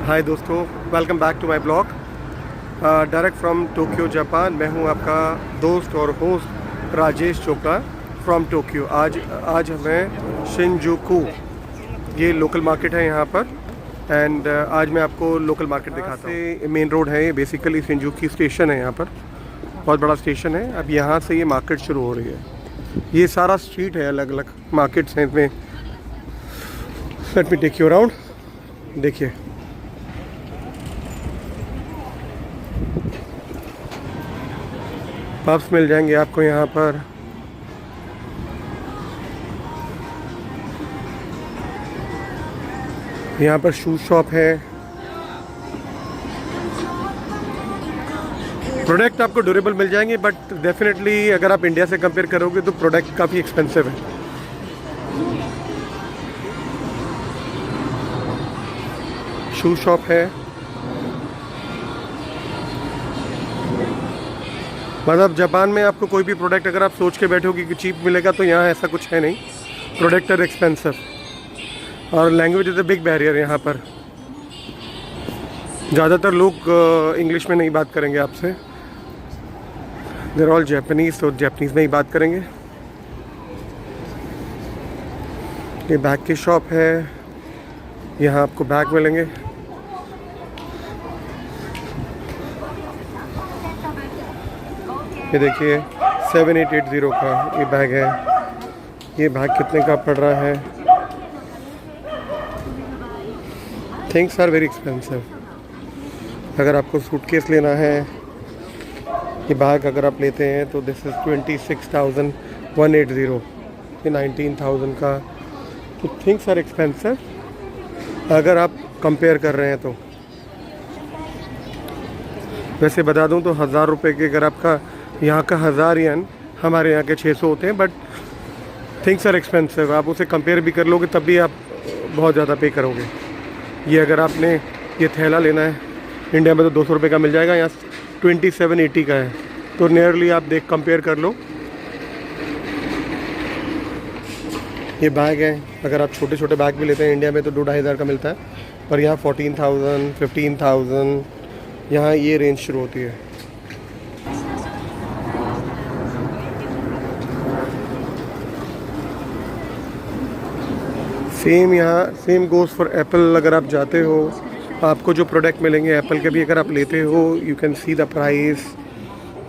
हाय दोस्तों, welcome back to my blog direct from Tokyo Japan. मैं हूं आपका दोस्त और host Rajesh Chopra from Tokyo. आज हमें शिनजुकू, ये लोकल मार्केट है यहाँ पर। एंड आज मैं आपको लोकल मार्केट दिखाता हूँ। मेन रोड है, ये बेसिकली शिनजुकू स्टेशन है। यहाँ पर बहुत बड़ा स्टेशन है। अब यहाँ से ये मार्केट शुरू हो रही है। ये सारा स्ट्रीट है, अलग अलग मार्केट्स हैं इसमें। Let me take you around. देखिए, पब्स मिल जाएंगे आपको यहाँ पर। यहाँ पर शूज शॉप है। प्रोडक्ट आपको ड्यूरेबल मिल जाएंगे, बट डेफिनेटली अगर आप इंडिया से कंपेयर करोगे तो प्रोडक्ट काफ़ी एक्सपेंसिव है। शूज शॉप है। मतलब जापान में आपको कोई भी प्रोडक्ट अगर आप सोच के बैठोगे कि चीप मिलेगा, तो यहाँ ऐसा कुछ है नहीं। Product are expensive. और language is a big barrier यहाँ पर। ज़्यादातर लोग इंग्लिश में नहीं बात करेंगे आपसे। देर ऑल जैपनीज़, तो जैपनीज़ में ही बात करेंगे। ये बैग की शॉप है। यहाँ आपको बैग मिलेंगे। ये देखिए 7880 का ये बैग है। ये बैग कितने का पड़ रहा है? Things are very expensive. अगर आपको सूटकेस लेना है, ये बैग अगर आप लेते हैं तो दिस इज़ 26,180। ये 19,000 का। तो थिंग्स आर एक्सपेंसिव अगर आप कंपेयर कर रहे हैं तो। वैसे बता दूं तो 1000 रुपये के अगर आपका यहाँ का 1000 येन हमारे यहाँ के 600 होते हैं। But things are expensive. आप उसे कंपेयर भी कर लोगे तब भी आप बहुत ज़्यादा पे करोगे। ये अगर आपने ये थैला लेना है, इंडिया में तो 200 रुपये का मिल जाएगा, यहाँ 2780 का है। तो नियरली आप कंपेयर कर लो। ये बैग है। अगर आप छोटे छोटे बैग भी लेते हैं इंडिया में तो 2-2,500 का मिलता है, पर यहाँ 14,000, 15,000 यहाँ ये रेंज शुरू होती है। Same goes for Apple. अगर आप जाते हो, आपको जो प्रोडक्ट मिलेंगे एप्पल के भी अगर आप लेते हो, you can see the price.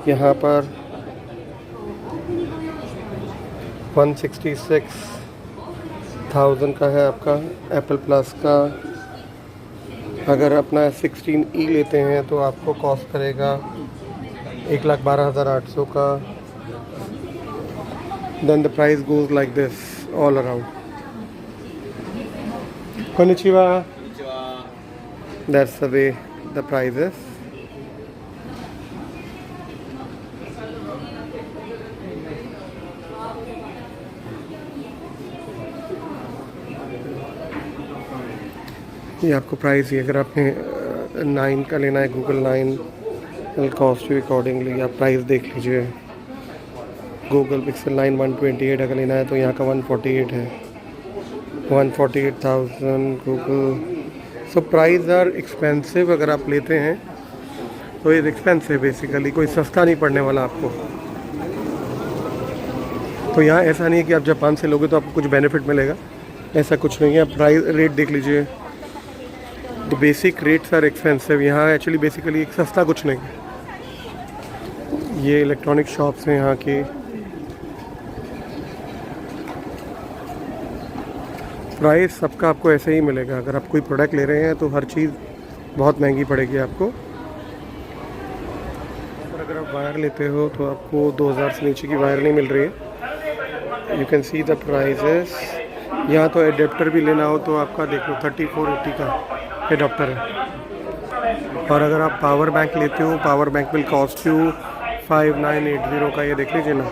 यहाँ पर 166,000 का है आपका एप्पल प्लस का। अगर अपना 16E लेते हैं तो आपको कॉस्ट करेगा 1,12,800 का। Then the price goes like this all around. Konnichiwa. That's the way the price is. ये आपको प्राइस ही, अगर आपने 9 का लेना है, गूगल 9 कॉस्ट यू अकॉर्डिंगली आप प्राइस देख लीजिए। गूगल पिक्सल 9 128 अगर लेना है तो यहाँ का 148 है। 148,000 Google. So price are expensive. अगर आप लेते हैं तो ये एक्सपेंसिव, बेसिकली कोई सस्ता नहीं पड़ने वाला आपको। तो यहाँ ऐसा नहीं है कि आप जापान से लोगे तो आपको कुछ बेनिफिट मिलेगा, ऐसा कुछ नहीं है। आप प्राइस रेट देख लीजिए। The basic rates are expensive यहाँ। एक्चुअली बेसिकली एक सस्ता कुछ नहीं है। ये इलेक्ट्रॉनिक शॉप्स हैं यहाँ की। प्राइस सबका आपको ऐसे ही मिलेगा। अगर आप कोई प्रोडक्ट ले रहे हैं तो हर चीज़ बहुत महंगी पड़ेगी आपको। अगर आप वायर लेते हो तो आपको 2000 से नीचे की वायर नहीं मिल रही है। You can see the prices. यहाँ तो एडेप्टर भी लेना हो तो आपका देख लो 3480 का एडेप्टर है। और अगर आप पावर बैंक लेते हो, power bank will cost you 5980 का। ये देख लीजिए ना,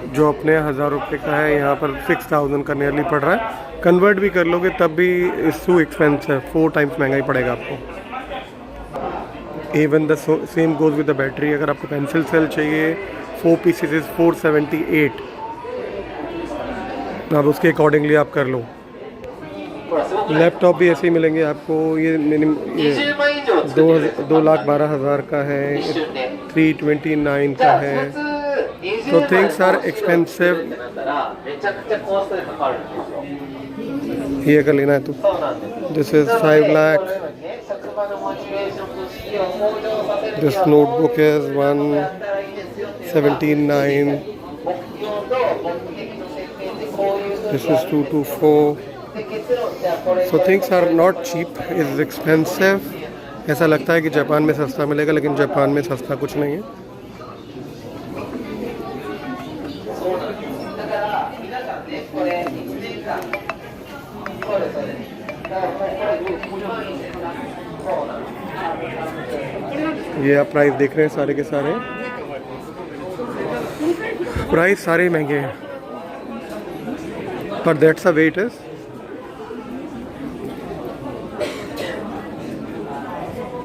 जो अपने 1000 रुपये का है यहाँ पर 6000 का नियरली पड़ रहा है। कन्वर्ट भी कर लोगे तब भी इट्स टू एक्सपेंसिव। 4 टाइम्स महंगा ही पड़ेगा आपको। Even the same goes with the battery. अगर आपको पेंसिल सेल चाहिए 4 पीसेस इज़ 478। अब उसके अकॉर्डिंगली आप कर लो। लैपटॉप भी ऐसे ही मिलेंगे आपको। ये ये 2,12,000 का है, 329 का है। तो थिंग्स आर एक्सपेंसिव। ये अगर लेना है तो this is 5 lakh. This notebook is 179। This is 224। So things are not cheap, is expensive. ऐसा लगता है कि जापान में सस्ता मिलेगा, लेकिन जापान में सस्ता कुछ नहीं है। ये आप प्राइस देख रहे हैं, सारे के सारे प्राइस सारे महंगे हैं, पर that's a way it is.